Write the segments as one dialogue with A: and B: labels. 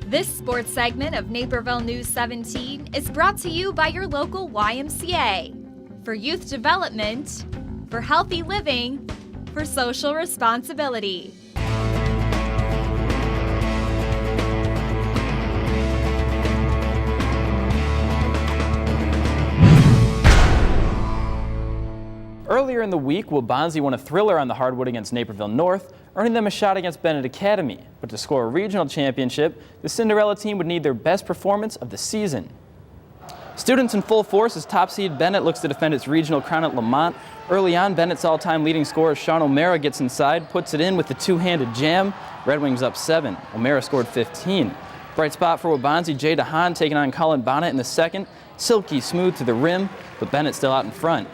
A: This sports segment of Naperville News 17 is brought to you by your local YMCA. For youth development, for healthy living, for social responsibility.
B: Earlier in the week, Waubonsie won a thriller on the hardwood against Naperville North, earning them a shot against Bennett Academy. But to score a regional championship, the Cinderella team would need their best performance of the season. Students in full force as top seed Bennett looks to defend its regional crown at Lamont. Early on, Bennett's all-time leading scorer Sean O'Mara gets inside, puts it in with the two-handed jam. Red Wings up 7. O'Mara scored 15. Bright spot for Waubonsie, Jay DeHaan taking on Cullen Bonnet in the second. Silky smooth to the rim, but Bennett still out in front.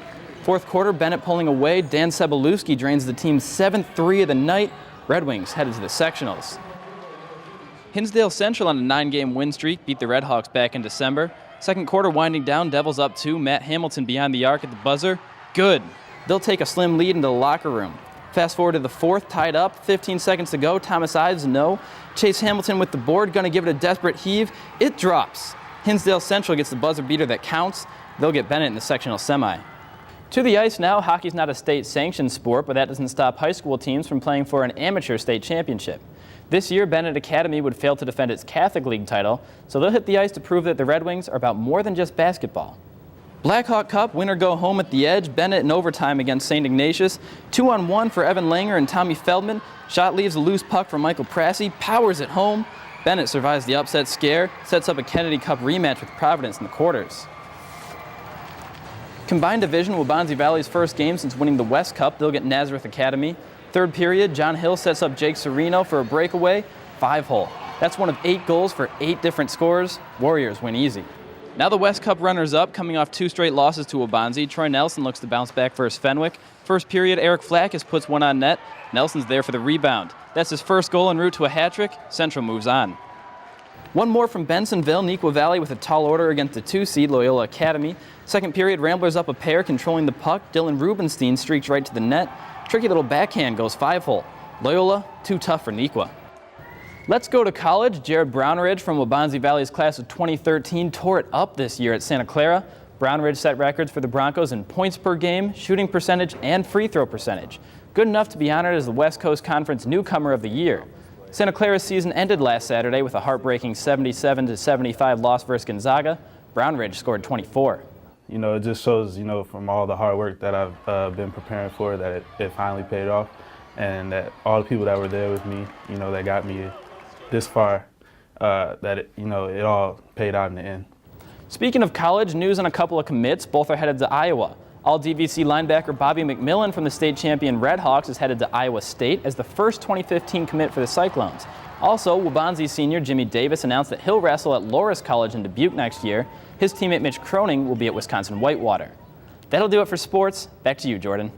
B: Fourth quarter, Bennett pulling away. Dan Cebalewski drains the team's 7th three of the night. Red Wings headed to the sectionals. Hinsdale Central on a 9-game win streak beat the Red Hawks back in December. Second quarter winding down, Devils up 2. Matt Hamilton behind the arc at the buzzer. Good. They'll take a slim lead into the locker room. Fast forward to the fourth, tied up. 15 seconds to go. Thomas Ives, no. Chase Hamilton with the board, gonna give it a desperate heave. It drops. Hinsdale Central gets the buzzer beater that counts. They'll get Bennett in the sectional semi. To the ice now. Hockey's not a state-sanctioned sport, but that doesn't stop high school teams from playing for an amateur state championship. This year, Bennett Academy would fail to defend its Catholic League title, so they'll hit the ice to prove that the Red Wings are about more than just basketball. Blackhawk Cup, winner go home at the Edge. Bennett in overtime against St. Ignatius. 2-on-1 for Evan Langer and Tommy Feldman. Shot leaves a loose puck for Michael Prassey. Powers it home. Bennett survives the upset scare, sets up a Kennedy Cup rematch with Providence in the quarters. Combined division, Waubonsie Valley's first game since winning the West Cup. They'll get Nazareth Academy. Third period, John Hill sets up Jake Serino for a breakaway. 5-hole. That's one of 8 goals for 8 different scorers. Warriors win easy. Now the West Cup runners-up, coming off 2 straight losses to Waubonsie. Troy Nelson looks to bounce back versus Fenwick. First period, Eric Flackis puts one on net. Nelson's there for the rebound. That's his first goal en route to a hat-trick. Central moves on. One more from Bensonville, Neuqua Valley with a tall order against the 2-seed Loyola Academy. Second period, Ramblers up a pair, controlling the puck. Dylan Rubenstein streaks right to the net. Tricky little backhand goes 5-hole. Loyola, too tough for Neuqua. Let's go to college. Jared Brownridge from Waubonsie Valley's class of 2013 tore it up this year at Santa Clara. Brownridge set records for the Broncos in points per game, shooting percentage, and free throw percentage. Good enough to be honored as the West Coast Conference Newcomer of the Year. Santa Clara's season ended last Saturday with a heartbreaking 77-75 loss versus Gonzaga. Brownridge scored 24.
C: You know, it just shows, from all the hard work that I've been preparing for, that it finally paid off, and that all the people that were there with me, that got me this far, that it all paid out in the end.
B: Speaking of college, news on a couple of commits. Both are headed to Iowa. All-DVC linebacker Bobby McMillan from the state champion Red Hawks is headed to Iowa State as the first 2015 commit for the Cyclones. Also, Waubonsie senior Jimmy Davis announced that he'll wrestle at Loras College in Dubuque next year. His teammate Mitch Croning will be at Wisconsin Whitewater. That'll do it for sports. Back to you, Jordan.